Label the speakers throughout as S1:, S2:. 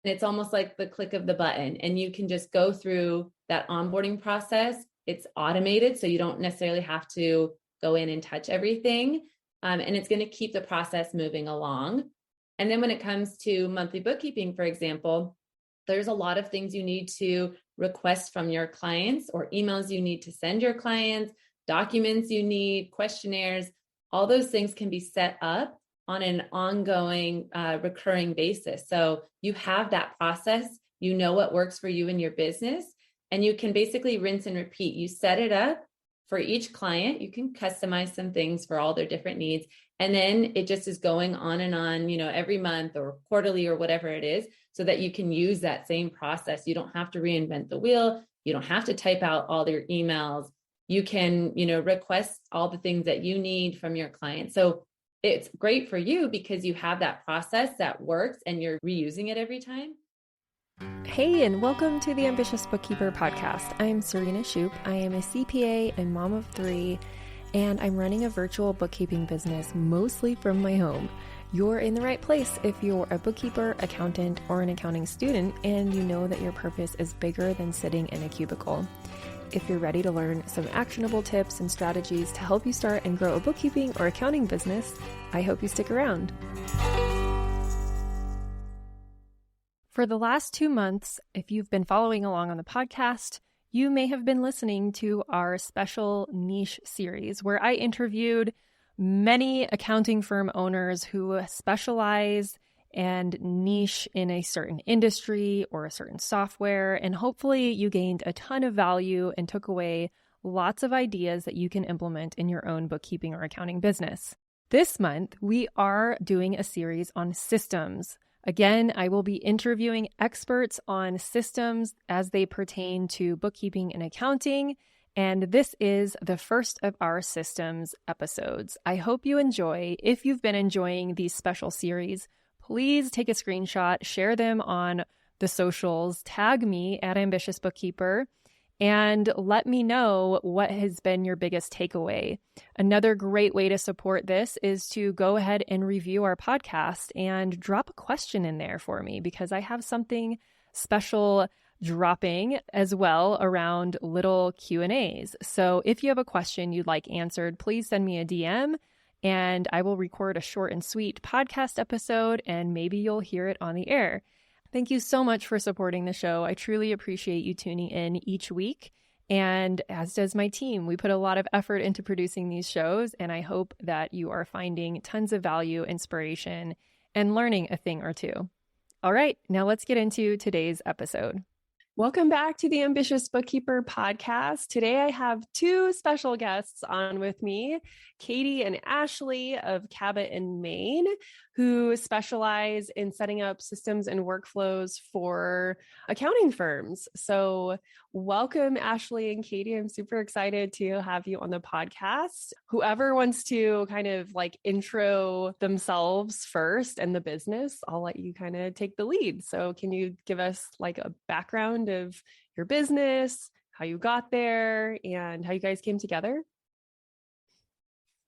S1: It's almost like the click of the button, and you can just go through that onboarding process. It's automated, so you don't necessarily have to go in and touch everything. And it's going to keep the process moving along. And then when it comes to monthly bookkeeping, for example, there's a lot of things you need to request from your clients, or emails you need to send your clients, documents you need, questionnaires. All those things can be set up on an ongoing, recurring basis. So you have that process, you know what works for you in your business, and you can basically rinse and repeat. You set it up for each client. You can customize some things for all their different needs. And then it just is going on and on, every month or quarterly or whatever it is, so that you can use that same process. You don't have to reinvent the wheel. You don't have to type out all your emails. You can, request all the things that you need from your client. So it's great for you because you have that process that works and you're reusing it every time.
S2: Hey, and welcome to the Ambitious Bookkeeper podcast. I'm Serena Shoup. I am a CPA and mom of 3, and I'm running a virtual bookkeeping business mostly from my home. You're in the right place if you're a bookkeeper, accountant, or an accounting student, and you know that your purpose is bigger than sitting in a cubicle. If you're ready to learn some actionable tips and strategies to help you start and grow a bookkeeping or accounting business, I hope you stick around. For the last 2 months, if you've been following along on the podcast, you may have been listening to our special niche series where I interviewed many accounting firm owners who specialize and niche in a certain industry or a certain software. And hopefully you gained a ton of value and took away lots of ideas that you can implement in your own bookkeeping or accounting business. This month, we are doing a series on systems. Again, I will be interviewing experts on systems as they pertain to bookkeeping and accounting, and this is the first of our systems episodes. I hope you enjoy. If you've been enjoying these special series, please take a screenshot, share them on the socials, tag me at Ambitious Bookkeeper, and let me know what has been your biggest takeaway. Another great way to support this is to go ahead and review our podcast and drop a question in there for me, because I have something special dropping as well around little Q&As. So if you have a question you'd like answered, please send me a DM and I will record a short and sweet podcast episode, and maybe you'll hear it on the air. Thank you so much for supporting the show. I truly appreciate you tuning in each week, and as does my team. We put a lot of effort into producing these shows, and I hope that you are finding tons of value, inspiration, and learning a thing or two. All right, now let's get into today's episode. Welcome back to the Ambitious Bookkeeper podcast. Today I have 2 special guests on with me, Katie and Ashley of Cabot in Maine, who specialize in setting up systems and workflows for accounting firms. So welcome, Ashley and Katie. I'm super excited to have you on the podcast. Whoever wants to kind of intro themselves first and the business, I'll let you kind of take the lead. So can you give us a background of your business, how you got there, and how you guys came together?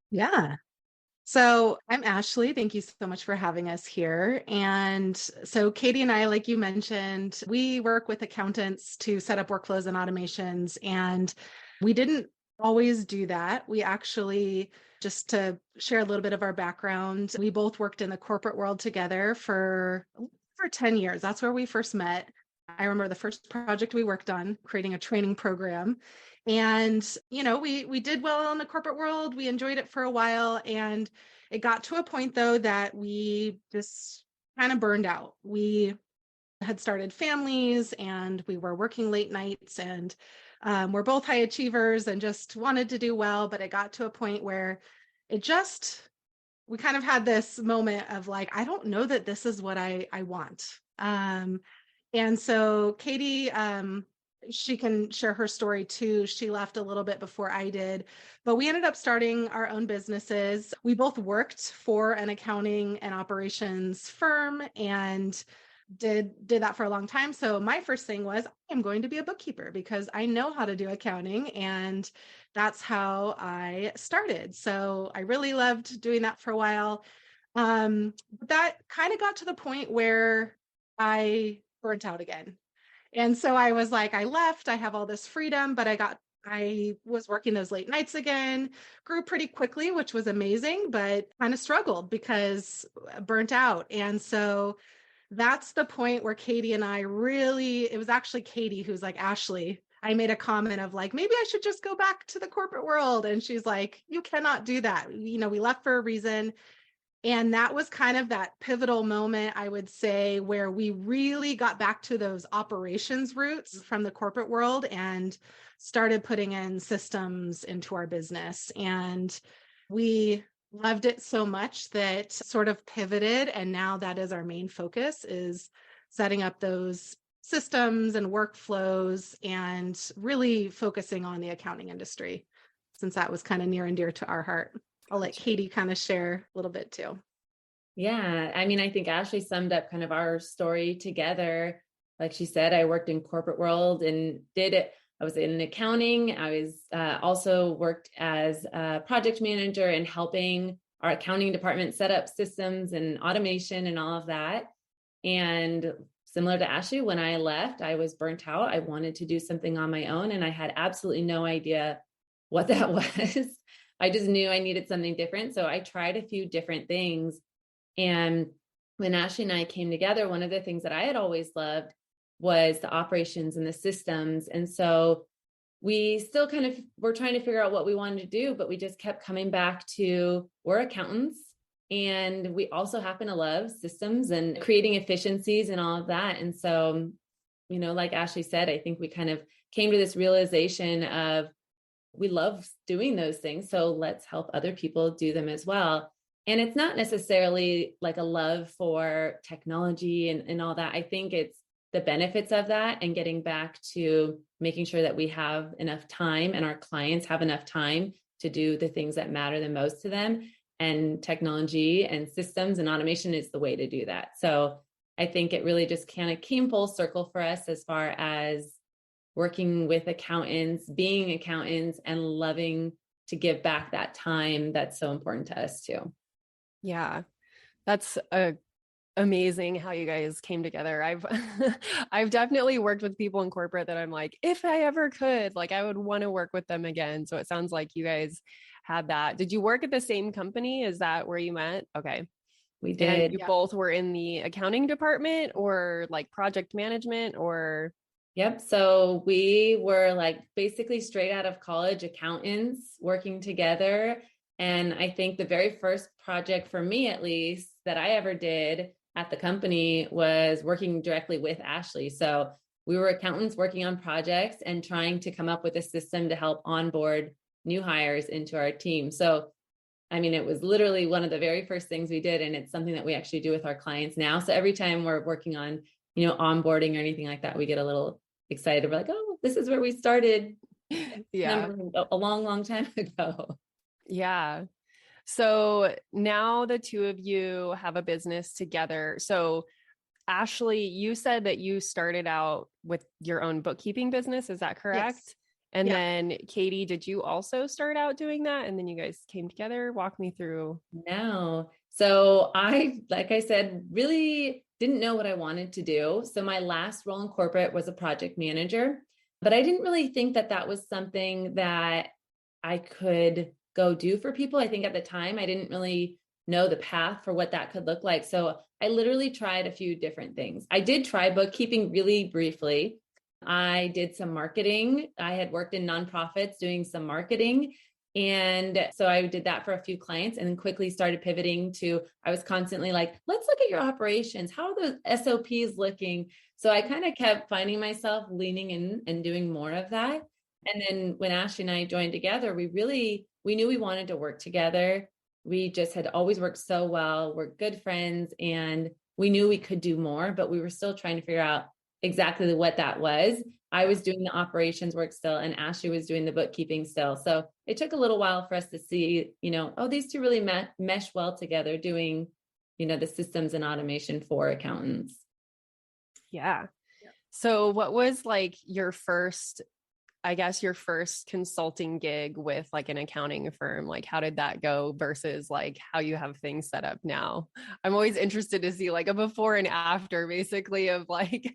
S3: Yeah. So I'm Ashley. Thank you so much for having us here. And so Katie and I, like you mentioned, we work with accountants to set up workflows and automations. And we didn't always do that. We actually, just to share a little bit of our background, we both worked in the corporate world together for 10 years. That's where we first met. I remember the first project we worked on, creating a training program. And, we did well in the corporate world. We enjoyed it for a while. And it got to a point, though, that we just kind of burned out. We had started families and we were working late nights, and we're both high achievers and just wanted to do well. But it got to a point where we kind of had this moment of I don't know that this is what I want. And so Katie, she can share her story too. She left a little bit before I did, but we ended up starting our own businesses. We both worked for an accounting and operations firm and did that for a long time. So my first thing was, I'm going to be a bookkeeper because I know how to do accounting, and that's how I started. So I really loved doing that for a while. That kind of got to the point where I burnt out again. And so I was like, I left, I have all this freedom, but I was working those late nights again, grew pretty quickly, which was amazing, but kind of struggled because burnt out. And so that's the point where Katie and I really, it was actually Katie who's like, Ashley, I made a comment of like, maybe I should just go back to the corporate world. And she's like, you cannot do that. We left for a reason. And that was kind of that pivotal moment, I would say, where we really got back to those operations roots from the corporate world and started putting in systems into our business. And we loved it so much that sort of pivoted. And now that is our main focus, is setting up those systems and workflows and really focusing on the accounting industry, since that was kind of near and dear to our heart. I'll let Katie kind of share a little bit too.
S1: Yeah. I mean, I think Ashley summed up kind of our story together. Like she said, I worked in corporate world and I was in accounting. I was also worked as a project manager and helping our accounting department set up systems and automation and all of that. And similar to Ashley, when I left, I was burnt out. I wanted to do something on my own, and I had absolutely no idea what that was. I just knew I needed something different. So I tried a few different things. And when Ashley and I came together, one of the things that I had always loved was the operations and the systems. And so we still kind of were trying to figure out what we wanted to do, but we just kept coming back to, we're accountants, and we also happen to love systems and creating efficiencies and all of that. And so, like Ashley said, I think we kind of came to this realization of, we love doing those things, so let's help other people do them as well. And it's not necessarily like a love for technology and all that. I think it's the benefits of that and getting back to making sure that we have enough time and our clients have enough time to do the things that matter the most to them. And technology and systems and automation is the way to do that. So I think it really just kind of came full circle for us as far as working with accountants, being accountants, and loving to give back that time that's so important to us too.
S2: Yeah, that's amazing how you guys came together. I've definitely worked with people in corporate that I'm like, if I ever could, like, I would want to work with them again. So it sounds like you guys had that. Did you work at the same company? Is that where you met? Okay.
S1: We did.
S2: And you both were in the accounting department or like project management or?
S1: Yep. So we were like basically straight out of college accountants working together. And I think the very first project for me, at least, that I ever did at the company was working directly with Ashley. So we were accountants working on projects and trying to come up with a system to help onboard new hires into our team. So, I mean, it was literally one of the very first things we did. And it's something that we actually do with our clients now. So every time we're working on, onboarding or anything like that, we get a little excited. We're like, oh, this is where we started.
S2: Yeah.
S1: A long, long time ago.
S2: Yeah. So now the two of you have a business together. So Ashley, you said that you started out with your own bookkeeping business. Is that correct?
S3: Yes.
S2: And then Katie, did you also start out doing that? And then you guys came together? Walk me through.
S1: No. So like I said, really didn't know what I wanted to do. So my last role in corporate was a project manager, but I didn't really think that that was something that I could go do for people. I think at the time I didn't really know the path for what that could look like. So I literally tried a few different things. I did try bookkeeping really briefly. I did some marketing. I had worked in nonprofits doing some marketing. And so I did that for a few clients and then quickly started pivoting to, I was constantly like, let's look at your operations. How are those SOPs looking? So I kind of kept finding myself leaning in and doing more of that. And then when Ashley and I joined together, we knew we wanted to work together. We just had always worked so well. We're good friends and we knew we could do more, but we were still trying to figure out exactly what that was. I was doing the operations work still, and Ashley was doing the bookkeeping still. So it took a little while for us to see, these two really mesh well together doing, the systems and automation for accountants.
S2: Yeah. So what was like your first I guess, your first consulting gig with like an accounting firm? Like, how did that go versus like how you have things set up now? I'm always interested to see like a before and after, basically, of like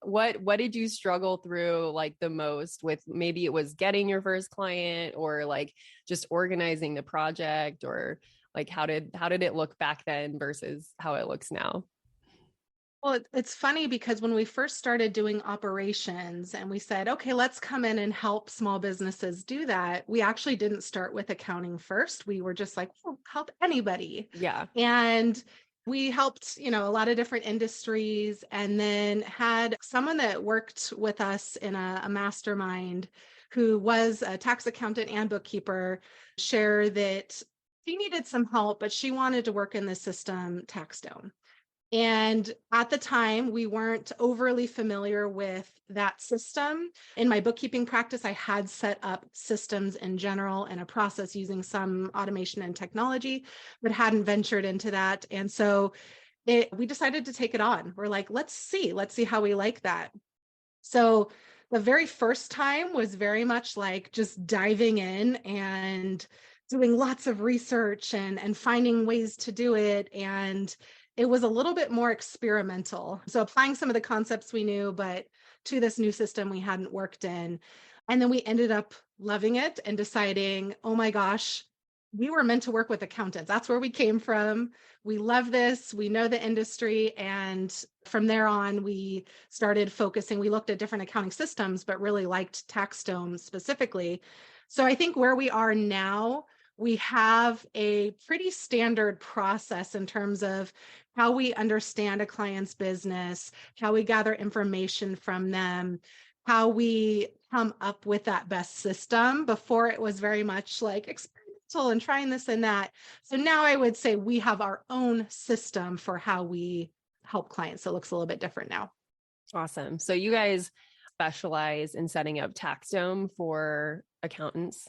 S2: what did you struggle through like the most with? Maybe it was getting your first client, or like just organizing the project, or like how did it look back then versus how it looks now?
S3: Well, it's funny because when we first started doing operations and we said, okay, let's come in and help small businesses do that, we actually didn't start with accounting first. We were just like, well, help anybody.
S2: Yeah.
S3: And we helped, a lot of different industries, and then had someone that worked with us in a mastermind who was a tax accountant and bookkeeper share that she needed some help, but she wanted to work in the system TaxDome. And at the time, we weren't overly familiar with that system. In my bookkeeping practice, I had set up systems in general and a process using some automation and technology, but hadn't ventured into that. And so we decided to take it on. We're like, let's see how we like that. So the very first time was very much like just diving in and doing lots of research and finding ways to do it. And it was a little bit more experimental. So applying some of the concepts we knew, but to this new system we hadn't worked in. And then we ended up loving it and deciding, oh my gosh, we were meant to work with accountants. That's where we came from. We love this. We know the industry. And from there on, we started focusing. We looked at different accounting systems, but really liked TaxDome specifically. So I think where we are now, we have a pretty standard process in terms of how we understand a client's business, how we gather information from them, how we come up with that best system. Before, it was very much like experimental and trying this and that. So now I would say we have our own system for how we help clients. So it looks a little bit different now.
S2: Awesome. So you guys specialize in setting up TaxDome for accountants?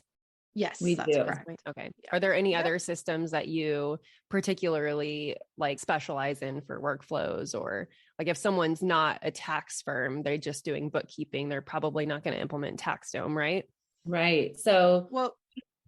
S3: Yes,
S1: We
S3: that's
S1: do.
S3: correct.
S2: Okay. Are there any other systems that you particularly like specialize in for workflows? Or like if someone's not a tax firm, they're just doing bookkeeping, they're probably not going to implement TaxDome, right?
S1: Right. So,
S3: Well,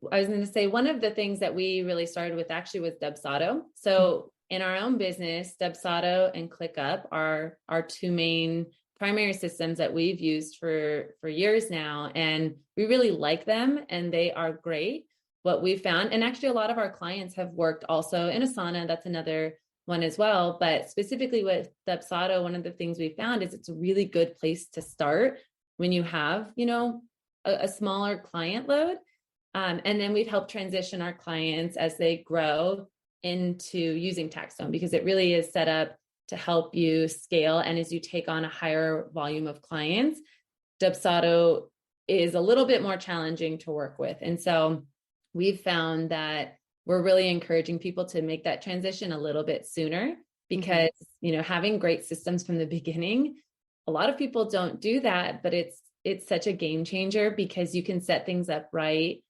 S1: I was going to say one of the things that we really started with actually was Dubsado. So in our own business, Dubsado and ClickUp are our two main primary systems that we've used for years now. And we really like them and they are great. What we found, and actually a lot of our clients have worked also in Asana, that's another one as well. But specifically with Dubsado, one of the things we found is it's a really good place to start when you have, a smaller client load. And then we've helped transition our clients as they grow into using TaxDome because it really is set up to help you scale. And as you take on a higher volume of clients, Dubsado is a little bit more challenging to work with. And so we've found that we're really encouraging people to make that transition a little bit sooner because, having great systems from the beginning, a lot of people don't do that, but it's such a game changer because you can set things up right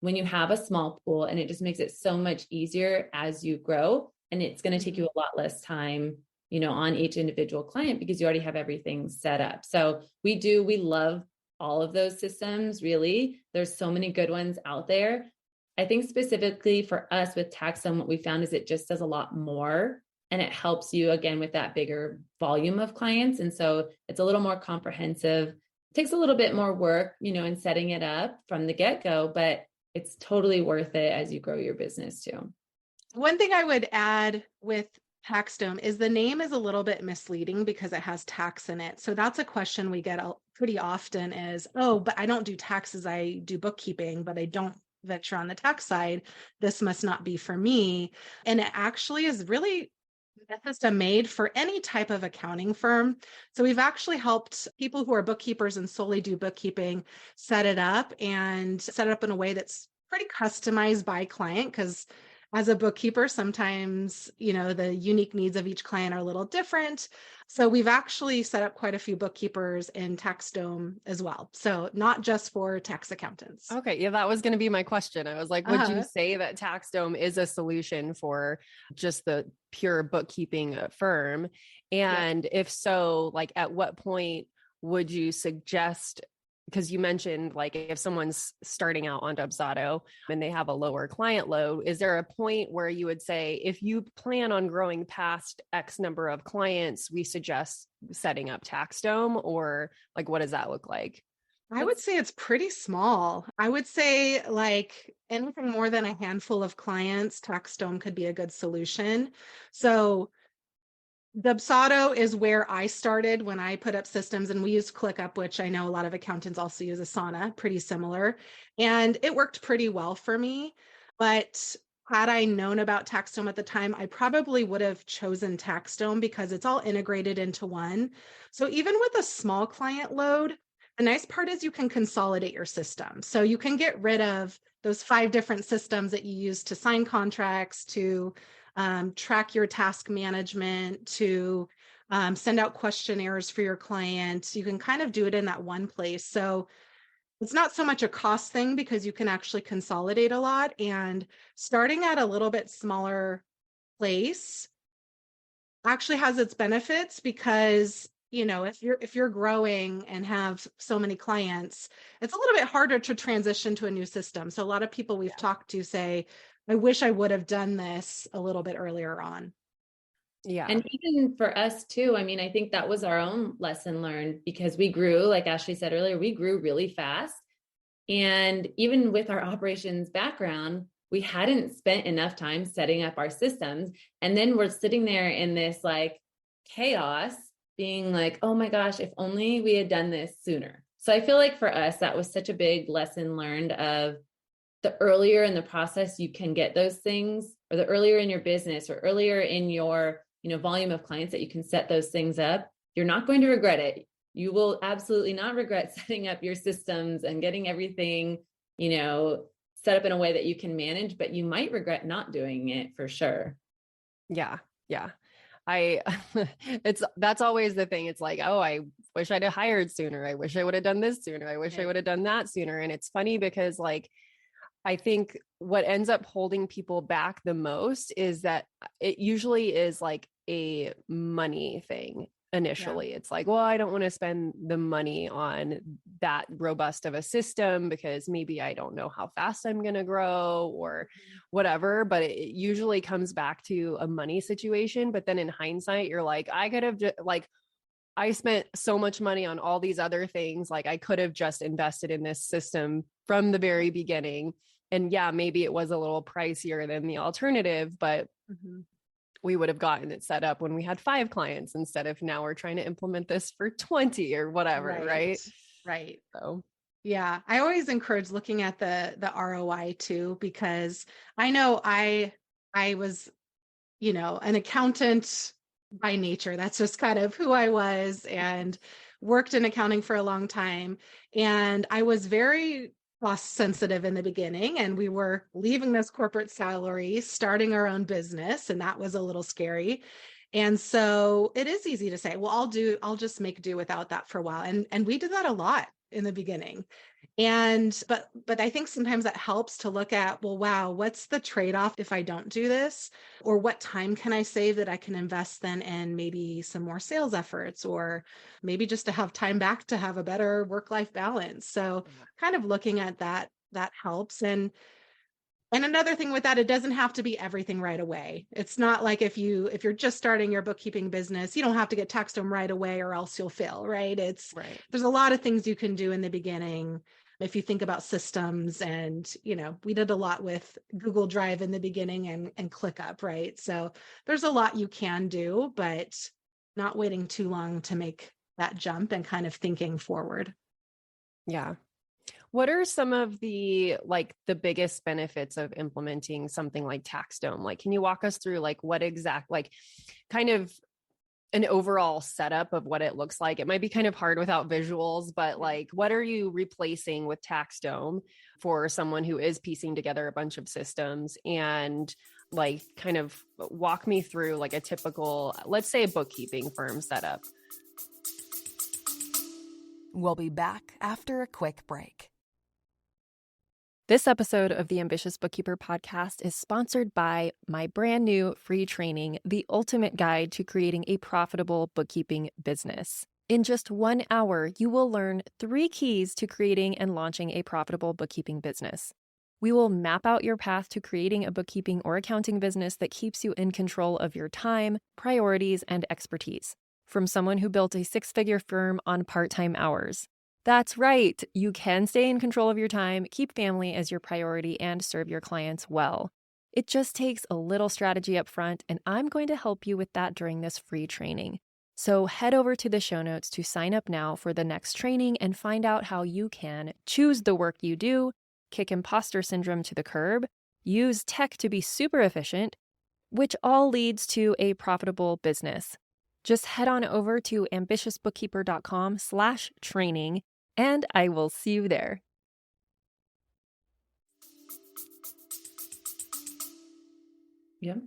S1: when you have a small pool, and it just makes it so much easier as you grow. And it's going to take you a lot less time, on each individual client because you already have everything set up. So we love all of those systems, really. There's so many good ones out there. I think specifically for us with TaxDome, what we found is it just does a lot more and it helps you again with that bigger volume of clients. And so it's a little more comprehensive. It takes a little bit more work, in setting it up from the get-go, but it's totally worth it as you grow your business too.
S3: One thing I would add with TaxDome is the name is a little bit misleading because it has tax in it. So that's a question we get pretty often is, oh, but I don't do taxes. I do bookkeeping, but I don't venture on the tax side. This must not be for me. And it actually is really a system made for any type of accounting firm. So we've actually helped people who are bookkeepers and solely do bookkeeping set it up in a way that's pretty customized by client because as a bookkeeper, sometimes, the unique needs of each client are a little different. So we've actually set up quite a few bookkeepers in TaxDome as well. So not just for tax accountants.
S2: Okay. Yeah, that was going to be my question. I was like, would you say that TaxDome is a solution for just the pure bookkeeping firm? And if so, like at what point would you suggest because you mentioned like if someone's starting out on Dubsado and they have a lower client load, is there a point where you would say, if you plan on growing past X number of clients, we suggest setting up TaxDome, or like, what does that look like?
S3: I would say it's pretty small. I would say like anything more than a handful of clients, TaxDome could be a good solution. So Dubsado is where I started when I put up systems, and we used ClickUp, which I know a lot of accountants also use Asana, pretty similar. And it worked pretty well for me. But had I known about TaxDome at the time, I probably would have chosen TaxDome because it's all integrated into one. So even with a small client load, the nice part is you can consolidate your system. So you can get rid of those 5 different systems that you use to sign contracts, to track your task management, to send out questionnaires for your clients. You can kind of do it in that one place. So it's not so much a cost thing because you can actually consolidate a lot, and starting at a little bit smaller place actually has its benefits because if you're growing and have so many clients, it's a little bit harder to transition to a new system. So a lot of people we've talked to say, I wish I would have done this a little bit earlier on.
S2: Yeah.
S1: And even for us too, I mean, I think that was our own lesson learned because we grew, like Ashley said earlier, we grew really fast. And even with our operations background, we hadn't spent enough time setting up our systems. And then we're sitting there in this like chaos, being like, oh my gosh, if only we had done this sooner. So I feel like for us, that was such a big lesson learned of the earlier in the process you can get those things, or the earlier in your business or earlier in your, volume of clients that you can set those things up, you're not going to regret it. You will absolutely not regret setting up your systems and getting everything, set up in a way that you can manage, but you might regret not doing it for sure.
S2: Yeah. Yeah. That's always the thing. It's like, oh, I wish I'd have hired sooner. I wish I would have done this sooner. I wish I would have done that sooner. And it's funny because like, I think what ends up holding people back the most is that it usually is like a money thing. Initially, it's like, well, I don't want to spend the money on that robust of a system because maybe I don't know how fast I'm going to grow or whatever. But it usually comes back to a money situation. But then in hindsight, you're like, I could have I spent so much money on all these other things. Like I could have just invested in this system from the very beginning. And yeah, maybe it was a little pricier than the alternative, but we would have gotten it set up when we had 5 clients instead of now we're trying to implement this for 20 or whatever. Right. So
S3: yeah, I always encourage looking at the ROI too, because I know I was, an accountant by nature. That's just kind of who I was, and worked in accounting for a long time. And I was very cost sensitive in the beginning, and we were leaving this corporate salary, starting our own business, and that was a little scary. And so it is easy to say, well, I'll just make do without that for a while. And we did that a lot in the beginning. But I think sometimes that helps to look at, well, wow, what's the trade-off if I don't do this? Or what time can I save that I can invest then in maybe some more sales efforts, or maybe just to have time back to have a better work-life balance. So kind of looking at that helps. And another thing with that, it doesn't have to be everything right away. It's not like if you're just starting your bookkeeping business, you don't have to get TaxDome right away or else you'll fail, right? There's a lot of things you can do in the beginning. If you think about systems, and, we did a lot with Google Drive in the beginning and ClickUp, right? So there's a lot you can do, but not waiting too long to make that jump and kind of thinking forward.
S2: Yeah. What are some of the biggest benefits of implementing something like TaxDome? Like, can you walk us through what kind of an overall setup of what it looks like? It might be kind of hard without visuals, but what are you replacing with TaxDome for someone who is piecing together a bunch of systems? And kind of walk me through a typical, let's say, a bookkeeping firm setup.
S4: We'll be back after a quick break.
S2: This episode of the Ambitious Bookkeeper podcast is sponsored by my brand new free training, The Ultimate Guide to Creating a Profitable Bookkeeping Business. In just 1 hour, you will learn 3 keys to creating and launching a profitable bookkeeping business. We will map out your path to creating a bookkeeping or accounting business that keeps you in control of your time, priorities, and expertise, from someone who built a 6-figure firm on part-time hours. That's right, you can stay in control of your time, keep family as your priority, and serve your clients well. It just takes a little strategy up front, and I'm going to help you with that during this free training. So head over to the show notes to sign up now for the next training and find out how you can choose the work you do, kick imposter syndrome to the curb, use tech to be super efficient, which all leads to a profitable business. Just head on over to ambitiousbookkeeper.com/training, and I will see you there.
S1: Yeah.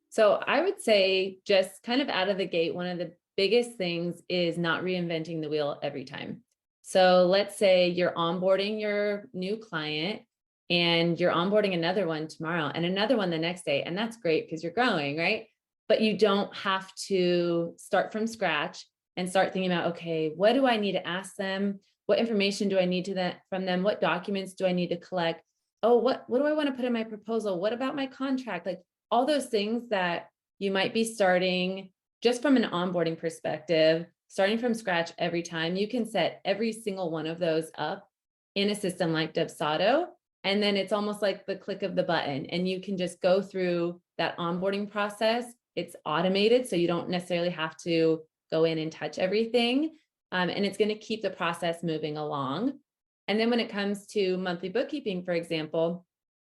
S1: So I would say, just kind of out of the gate, one of the biggest things is not reinventing the wheel every time. So let's say you're onboarding your new client and you're onboarding another one tomorrow and another one the next day. And that's great because you're growing, right? But you don't have to start from scratch and start thinking about, okay, what do I need to ask them? What information do I need from them? What documents do I need to collect? Oh, what do I want to put in my proposal? What about my contract? Like all those things that you might be starting just from an onboarding perspective, starting from scratch every time. You can set every single one of those up in a system like Dubsado. And then it's almost like the click of the button, and you can just go through that onboarding process. It's automated, so you don't necessarily have to go in and touch everything. And it's going to keep the process moving along. And then when it comes to monthly bookkeeping, for example,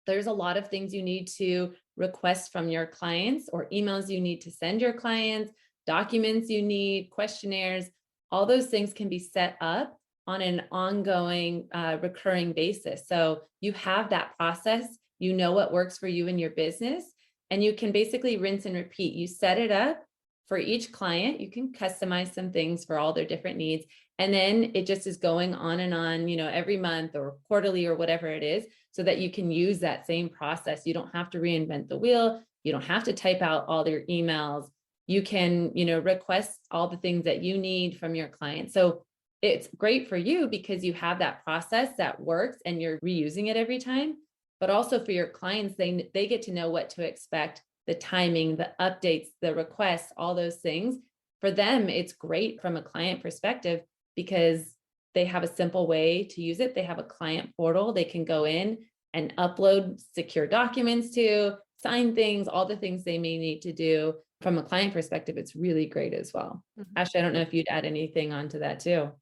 S1: there's a lot of things you need to request from your clients, or emails you need to send your clients, documents you need, questionnaires. All those things can be set up on an ongoing, recurring basis. So you have that process, you know what works for you and your business, and you can basically rinse and repeat. You set it up for each client. You can customize some things for all their different needs. And then it just is going on and on, every month or quarterly or whatever it is, so that you can use that same process. You don't have to reinvent the wheel. You don't have to type out all their emails. You can, request all the things that you need from your client. So it's great for you because you have that process that works and you're reusing it every time. But also for your clients, they get to know what to expect, the timing, the updates, the requests, all those things. For them, it's great from a client perspective because they have a simple way to use it. They have a client portal they can go in and upload secure documents to, sign things, all the things they may need to do. From a client perspective, it's really great as well.
S3: Mhm.
S1: Ashley, I don't know if you'd add anything onto that too.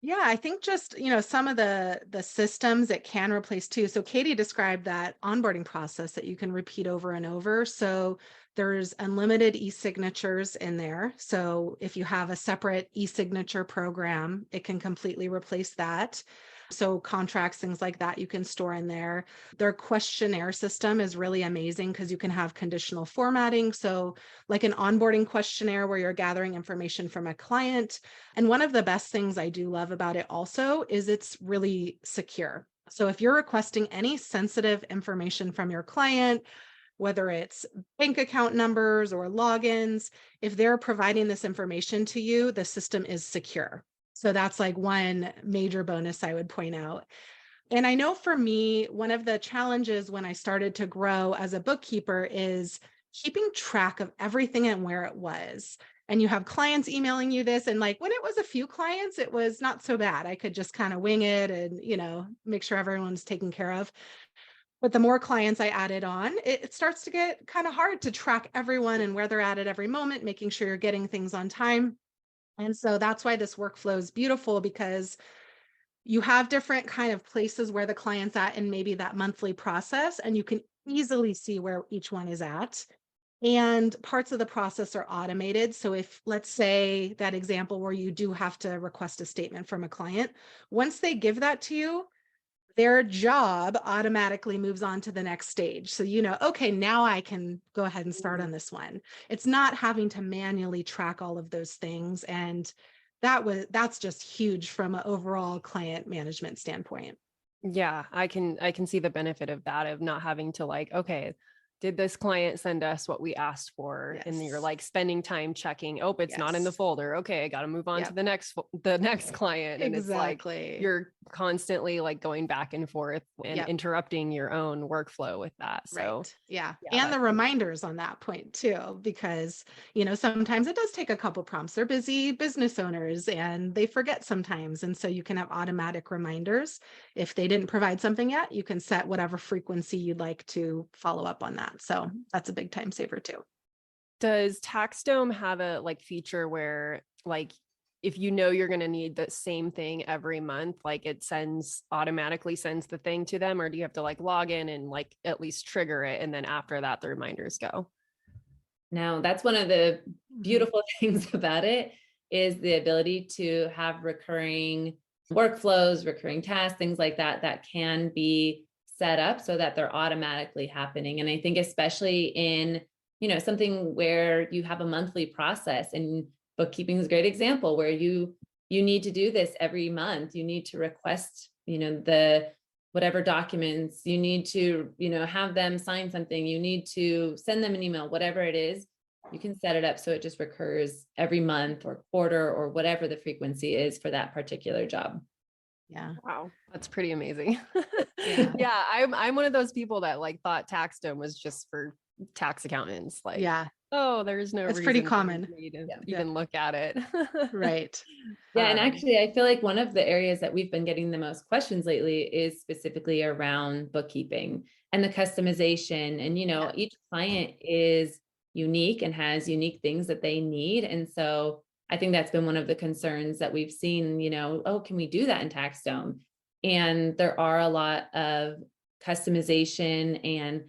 S3: Yeah, I think just, some of the systems it can replace too. So Katie described that onboarding process that you can repeat over and over. So there's unlimited e-signatures in there. So if you have a separate e-signature program, it can completely replace that. So contracts, things like that, you can store in there. Their questionnaire system is really amazing because you can have conditional formatting. So like an onboarding questionnaire where you're gathering information from a client. And one of the best things I do love about it also is it's really secure. So if you're requesting any sensitive information from your client, whether it's bank account numbers or logins, if they're providing this information to you, the system is secure. So that's like one major bonus I would point out. And I know for me, one of the challenges when I started to grow as a bookkeeper is keeping track of everything and where it was. And you have clients emailing you this, and like when it was a few clients, it was not so bad. I could just kind of wing it and, make sure everyone's taken care of. But the more clients I added on, it starts to get kind of hard to track everyone and where they're at every moment, making sure you're getting things on time. And so that's why this workflow is beautiful, because you have different kind of places where the client's at in maybe that monthly process, and you can easily see where each one is at. And parts of the process are automated. So if, let's say that example where you do have to request a statement from a client, once they give that to you, their job automatically moves on to the next stage. So, okay, now I can go ahead and start on this one. It's not having to manually track all of those things. And that's just huge from an overall client management standpoint.
S2: Yeah, I can see the benefit of that, of not having to okay, did this client send us what we asked for?
S3: Yes.
S2: And you're like spending time checking, oh, it's not in the
S3: Yes.
S2: folder. Okay, I got to move on to the next client. And
S3: Exactly.
S2: it's like you're constantly like going back and forth and interrupting your own workflow with that. So
S3: right. Yeah. And the reminders on that point too, because, sometimes it does take a couple prompts. They're busy business owners and they forget sometimes. And so you can have automatic reminders. If they didn't provide something yet, you can set whatever frequency you'd like to follow up on that. So that's a big time saver too.
S2: Does TaxDome have a feature where if you're going to need the same thing every month, it automatically sends the thing to them, or do you have to log in and at least trigger it, and then after that the reminders go?
S1: No, that's one of the beautiful things about it, is the ability to have recurring workflows, recurring tasks, things like that can be set up so that they're automatically happening. And I think especially in, something where you have a monthly process, and bookkeeping is a great example where you need to do this every month. You need to request, the whatever documents you need to, have them sign something, you need to send them an email, whatever it is, you can set it up so it just recurs every month or quarter or whatever the frequency is for that particular job.
S3: Yeah.
S2: Wow. That's pretty amazing. Yeah. I'm one of those people that thought TaxDome was just for tax accountants. Oh, there's no
S3: it's
S2: reason
S3: pretty common
S2: for me to even look at it.
S3: Right.
S1: Yeah. And actually, I feel like one of the areas that we've been getting the most questions lately is specifically around bookkeeping and the customization. And, each client is unique and has unique things that they need. And so I think that's been one of the concerns that we've seen, oh, can we do that in TaxDome? And there are a lot of customization and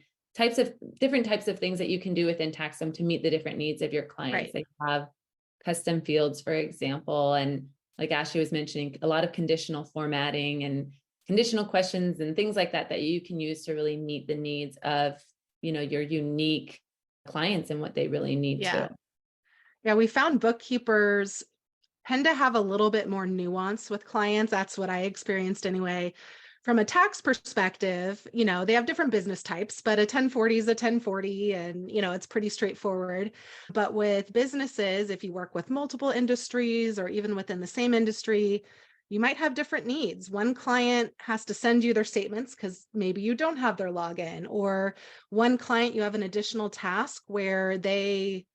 S1: different types of things that you can do within TaxDome to meet the different needs of your clients. Right. They have custom fields, for example, and like Ashley was mentioning, a lot of conditional formatting and conditional questions and things like that you can use to really meet the needs of, your unique clients and what they really need to.
S3: Yeah, we found bookkeepers tend to have a little bit more nuance with clients. That's what I experienced anyway. From a tax perspective, they have different business types, but a 1040 is a 1040 and, it's pretty straightforward. But with businesses, if you work with multiple industries or even within the same industry, you might have different needs. One client has to send you their statements because maybe you don't have their login, or one client, you have an additional task where they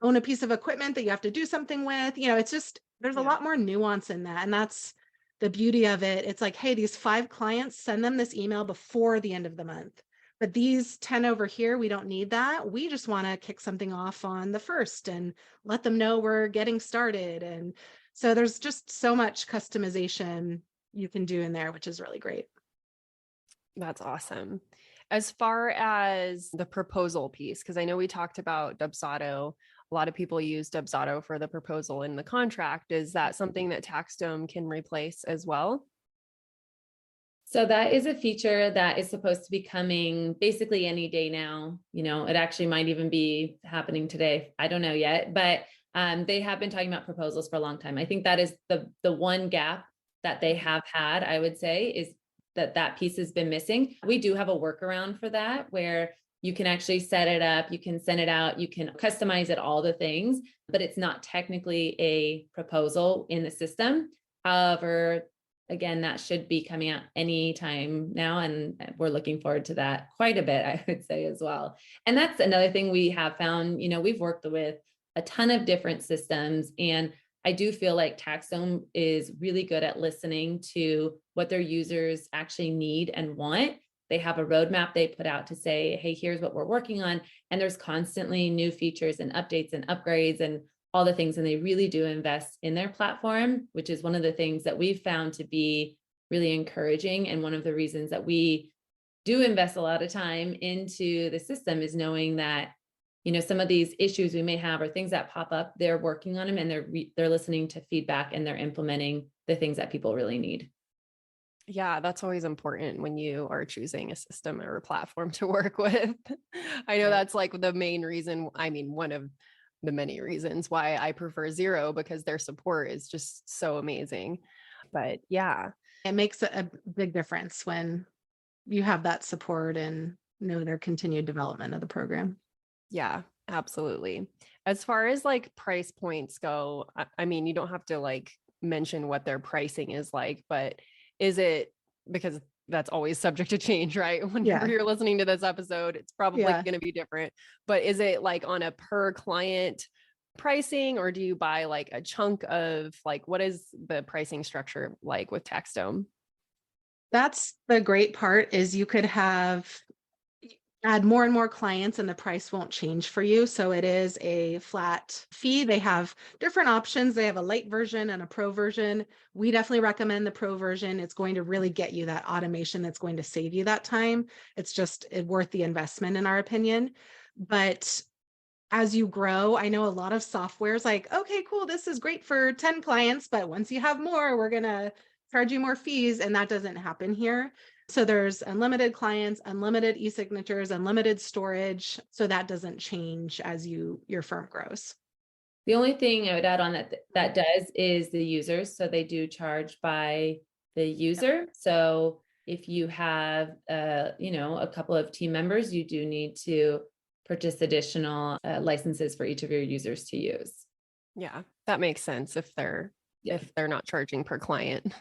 S3: own a piece of equipment that you have to do something with. It's just, there's a lot more nuance in that. And that's the beauty of it. It's like, hey, these 5 clients, send them this email before the end of the month. But these 10 over here, we don't need that. We just want to kick something off on the 1st and let them know we're getting started. And so there's just so much customization you can do in there, which is really great.
S2: That's awesome. As far as the proposal piece, because I know we talked about Dubsado, a lot of people use Dubsado for the proposal in the contract. Is that something that TaxDome can replace as well?
S1: So that is a feature that is supposed to be coming basically any day now. It actually might even be happening today. I don't know yet, but they have been talking about proposals for a long time. I think that is the one gap that they have had, I would say, is that piece has been missing. We do have a workaround for that where you can actually set it up, you can send it out, you can customize it, all the things, but it's not technically a proposal in the system. However, again, that should be coming out anytime now. And we're looking forward to that quite a bit, I would say, as well. And that's another thing we have found, we've worked with a ton of different systems, and I do feel like TaxDome is really good at listening to what their users actually need and want. They have a roadmap they put out to say, hey, here's what we're working on. And there's constantly new features and updates and upgrades and all the things. And they really do invest in their platform, which is one of the things that we've found to be really encouraging. And one of the reasons that we do invest a lot of time into the system is knowing that, some of these issues we may have or things that pop up, they're working on them and they're listening to feedback and they're implementing the things that people really need.
S2: Yeah, that's always important when you are choosing a system or a platform to work with. I know that's the main reason. I mean, one of the many reasons why I prefer Xero, because their support is just so amazing. But yeah,
S3: it makes a big difference when you have that support and know their continued development of the program.
S5: Yeah, absolutely. As far as like price points go, I mean, you don't have to like mention what their pricing is like, but is it, because that's always subject to change, right? Whenever you're listening to this episode, it's probably going to be different, but is it like on a per client pricing, or do you buy like a chunk of, like, what is the pricing structure like with TaxDome?
S3: That's the great part, is you could add more and more clients and the price won't change for you. So it is a flat fee. They have different options. They have a light version and a pro version. We definitely recommend the pro version. It's going to really get you that automation that's going to save you that time. It's just worth the investment, in our opinion. But as you grow, I know a lot of software is like, okay, cool, this is great for 10 clients, but once you have more, we're going to charge you more fees. And that doesn't happen here. So there's unlimited clients, unlimited e-signatures, unlimited storage. So that doesn't change as your firm grows.
S1: The only thing I would add on that does is the users. So they do charge by the user. So if you have, a couple of team members, you do need to purchase additional licenses for each of your users to use.
S5: Yeah, that makes sense. If they're not charging per client,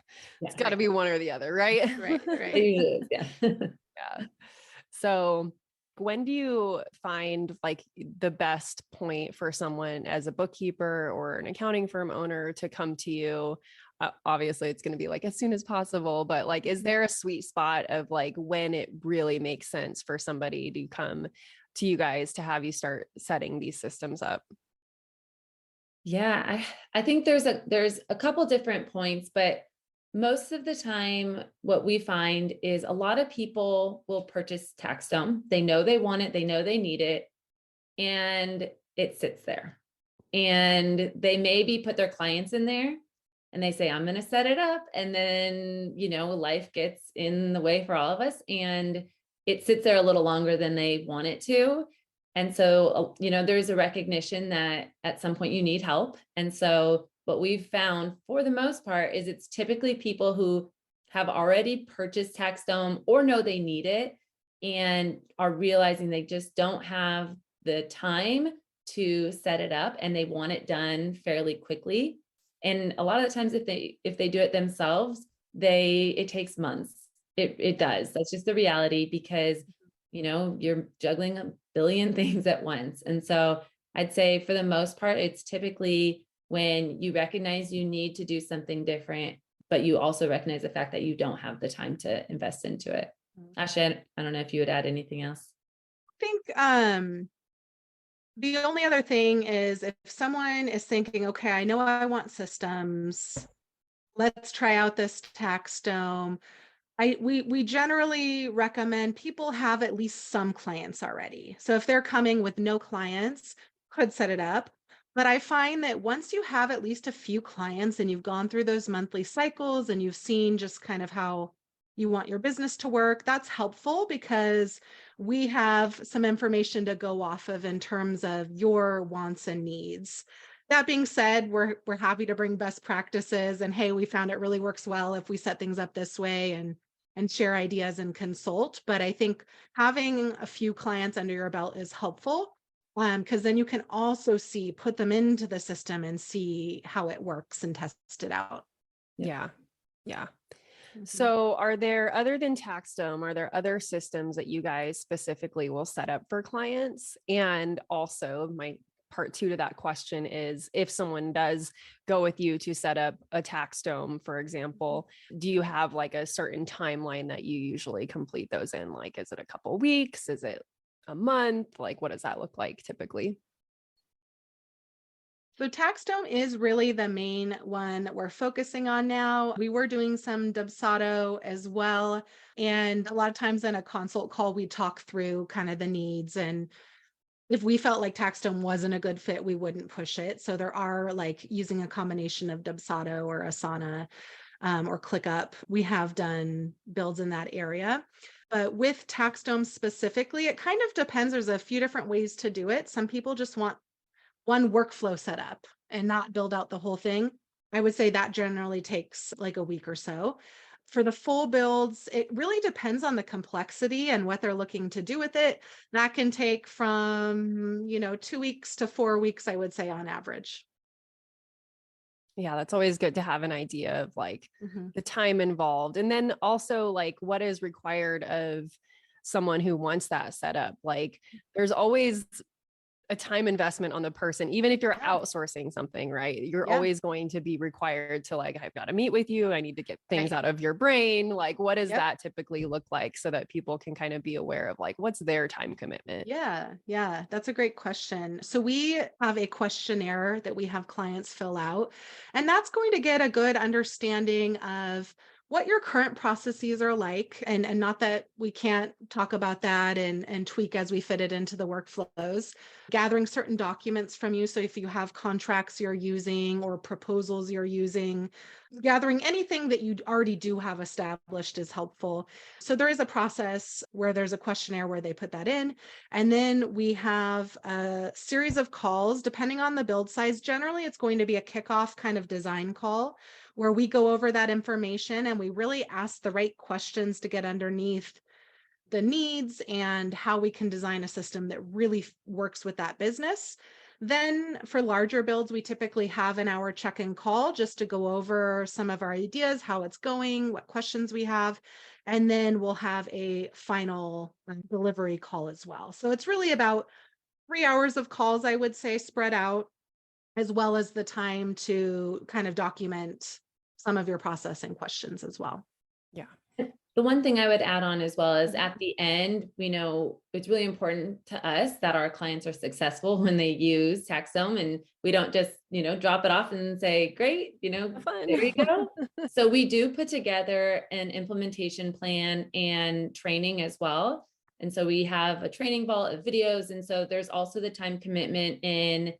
S5: it's got to be one or the other, right?
S3: Right.
S5: Yeah. So when do you find like the best point for someone as a bookkeeper or an accounting firm owner to come to you? Obviously it's going to be like as soon as possible, but like, is there a sweet spot of like when it really makes sense for somebody to come to you guys to have you start setting these systems up?
S1: Yeah, I think there's a couple different points, but most of the time what we find is a lot of people will purchase TaxDome. They know they want it, they know they need it, and it sits there. And they maybe put their clients in there and they say, I'm going to set it up. And then, life gets in the way for all of us, and it sits there a little longer than they want it to. And so, there's a recognition that at some point you need help. And so what we've found for the most part is it's typically people who have already purchased TaxDome or know they need it and are realizing they just don't have the time to set it up and they want it done fairly quickly. And a lot of the times if they do it themselves, it takes months. It does. That's just the reality, because you're juggling a billion things at once. And so I'd say for the most part, it's typically when you recognize you need to do something different, but you also recognize the fact that you don't have the time to invest into it. Ashley, I don't know if you would add anything else.
S3: I think the only other thing is if someone is thinking, okay, I know I want systems, let's try out this TaxDome. We generally recommend people have at least some clients already. So if they're coming with no clients, could set it up. But I find that once you have at least a few clients and you've gone through those monthly cycles and you've seen just kind of how you want your business to work, that's helpful because we have some information to go off of in terms of your wants and needs. That being said, we're happy to bring best practices and, hey, we found it really works well if we set things up this way and share ideas and consult. But I think having a few clients under your belt is helpful because then you can also put them into the system and see how it works and test it out.
S5: Yeah. So are there, other than TaxDome, are there other systems that you guys specifically will set up for clients? And also my part 2 to that question is, if someone does go with you to set up a TaxDome, for example, do you have like a certain timeline that you usually complete those in? Like, is it a couple of weeks? Is it a month? Like, what does that look like typically?
S3: So TaxDome is really the main one that we're focusing on now. We were doing some Dubsado as well. And a lot of times in a consult call, we talk through kind of the needs, and if we felt like TaxDome wasn't a good fit, we wouldn't push it. So there are like using a combination of Dubsado or Asana or ClickUp. We have done builds in that area. But with TaxDome specifically, it kind of depends. There's a few different ways to do it. Some people just want one workflow set up and not build out the whole thing. I would say that generally takes like a week or so. For the full builds, it really depends on the complexity and what they're looking to do with it. That can take from, 2 weeks to 4 weeks, I would say, on average.
S5: Yeah, that's always good to have an idea of like
S3: Mhm.
S5: the time involved. And then also like what is required of someone who wants that set up. Like there's always a time investment on the person, even if you're
S3: Yeah.
S5: outsourcing something, right? You're
S3: Yeah.
S5: always going to be required to like, I've got to meet with you. I need to get things
S3: Right.
S5: out of your brain. Like, what does
S3: Yep.
S5: that typically look like so that people can kind of be aware of like, what's their time commitment?
S3: Yeah, that's a great question. So we have a questionnaire that we have clients fill out, and that's going to get a good understanding of what your current processes are like. And not that we can't talk about that and tweak as we fit it into the workflows, gathering certain documents from you. So if you have contracts you're using or proposals you're using, gathering anything that you already do have established is helpful. So there is a process where there's a questionnaire where they put that in. And then we have a series of calls, depending on the build size. Generally, it's going to be a kickoff kind of design call where we go over that information and we really ask the right questions to get underneath the needs and how we can design a system that really works with that business. Then for larger builds, we typically have an hour check-in call just to go over some of our ideas, how it's going, what questions we have. And then we'll have a final delivery call as well. So it's really about 3 hours of calls, I would say, spread out, as well as the time to kind of document some of your processing questions as well.
S5: Yeah.
S1: The one thing I would add on as well is at the end, we know it's really important to us that our clients are successful when they use TaxDome, and we don't just, drop it off and say, great, there you go. So we do put together an implementation plan and training as well. And so we have a training vault of videos. And so there's also the time commitment in,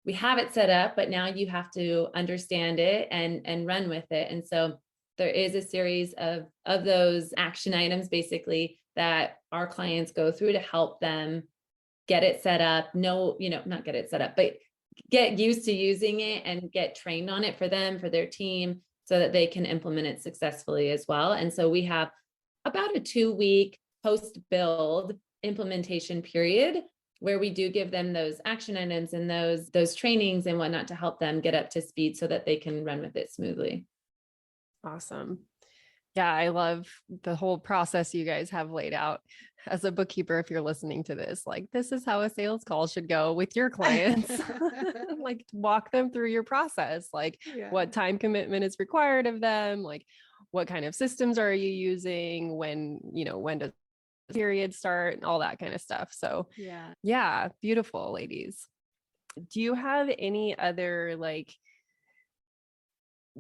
S1: we have it set up, but now you have to understand it and run with it. And so there is a series of those action items basically that our clients go through to help them get it set up. No, not get it set up, but get used to using it and get trained on it for them, for their team, so that they can implement it successfully as well. And so we have about a 2-week post-build implementation period where we do give them those action items and those trainings and whatnot to help them get up to speed so that they can run with it smoothly.
S5: Awesome. Yeah, I love the whole process you guys have laid out. As a bookkeeper, if you're listening to this, like this is how a sales call should go with your clients. Like walk them through your process, like what time commitment is required of them, like what kind of systems are you using, when does the period start, and all that kind of stuff. So yeah, beautiful, ladies. Do you have any other like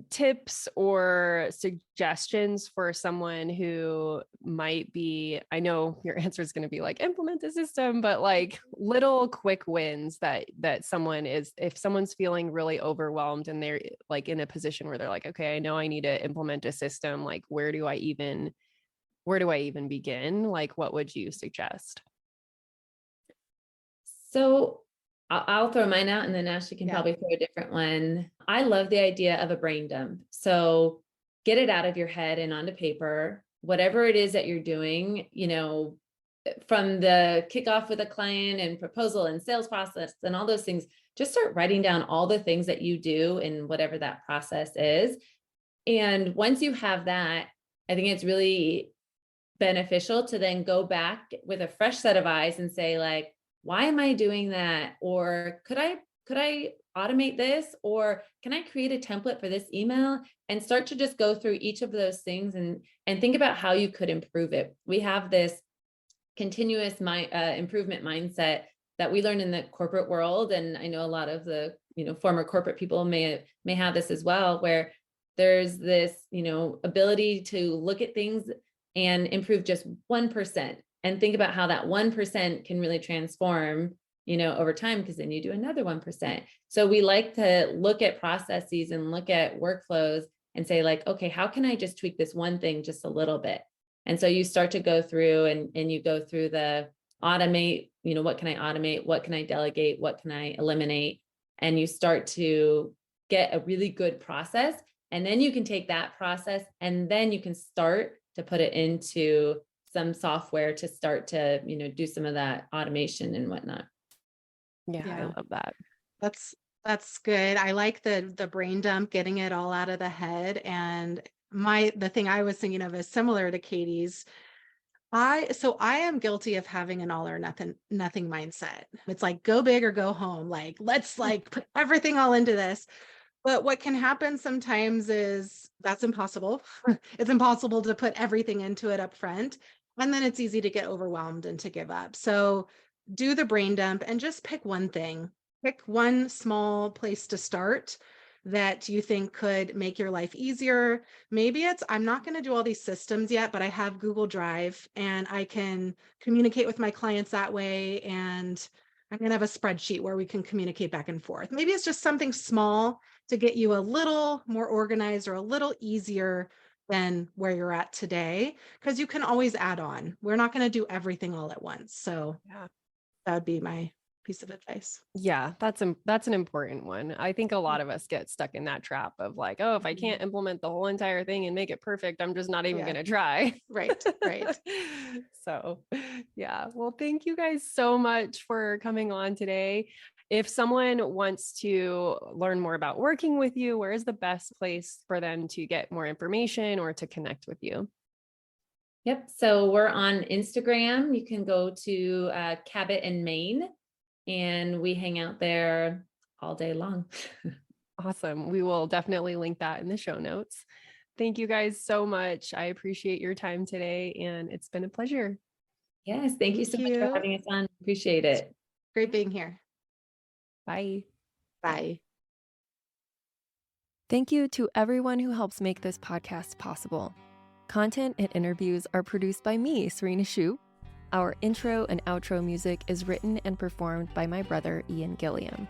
S5: tips or suggestions for someone who might be, I know your answer is going to be like implement a system, but like little quick wins that someone is, if someone's feeling really overwhelmed and they're like in a position where they're like, okay, I know I need to implement a system, like where do I even begin? Like what would you suggest?
S1: So I'll throw mine out and then Ashley can probably throw a different one. I love the idea of a brain dump. So get it out of your head and onto paper, whatever it is that you're doing, from the kickoff with a client and proposal and sales process and all those things, just start writing down all the things that you do in whatever that process is. And once you have that, I think it's really beneficial to then go back with a fresh set of eyes and say like, why am I doing that? Or could I automate this? Or can I create a template for this email? And start to just go through each of those things and think about how you could improve it. We have this continuous improvement mindset that we learn in the corporate world. And I know a lot of the, former corporate people may have this as well, where there's this, ability to look at things and improve just 1%. And think about how that 1% can really transform, over time, because then you do another 1%. So we like to look at processes and look at workflows and say like, okay, how can I just tweak this one thing just a little bit? And so you start to go through and you go through the automate, what can I automate? What can I delegate? What can I eliminate? And you start to get a really good process. And then you can take that process and then you can start to put it into some software to start to, do some of that automation and whatnot.
S5: Yeah, I love that.
S3: That's good. I like the brain dump, getting it all out of the head. And the thing I was thinking of is similar to Katie's. I am guilty of having an all or nothing mindset. It's like, go big or go home. Like, let's put everything all into this. But what can happen sometimes is that's impossible. It's impossible to put everything into it up front. And then it's easy to get overwhelmed and to give up. So do the brain dump and just pick one thing. Pick one small place to start that you think could make your life easier. Maybe it's, I'm not going to do all these systems yet, but I have Google Drive and I can communicate with my clients that way. And I'm going to have a spreadsheet where we can communicate back and forth. Maybe it's just something small to get you a little more organized or a little easier than where you're at today, because you can always add on. We're not going to do everything all at once. So that would be my piece of advice.
S5: Yeah, that's an important one. I think a lot of us get stuck in that trap of like, oh, if I can't implement the whole entire thing and make it perfect, I'm just not even going to try.
S3: Right.
S5: So, yeah. Well, thank you guys so much for coming on today. If someone wants to learn more about working with you, where is the best place for them to get more information or to connect with you?
S1: Yep. So we're on Instagram. You can go to Cabot in Maine, and we hang out there all day long.
S5: Awesome. We will definitely link that in the show notes. Thank you guys so much. I appreciate your time today, and it's been a pleasure.
S1: Yes. Thank you so much for having us on. Appreciate it.
S3: Great being here.
S5: Bye.
S3: Bye.
S2: Thank you to everyone who helps make this podcast possible. Content and interviews are produced by me, Serena Shu. Our intro and outro music is written and performed by my brother, Ian Gilliam.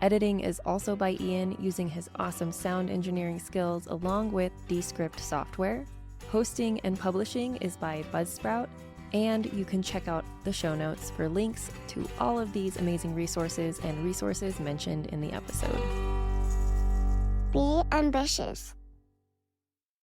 S2: Editing is also by Ian using his awesome sound engineering skills along with Descript software. Hosting and publishing is by Buzzsprout, and you can check out the show notes for links to all of these amazing resources and resources mentioned in the episode.
S6: Be ambitious.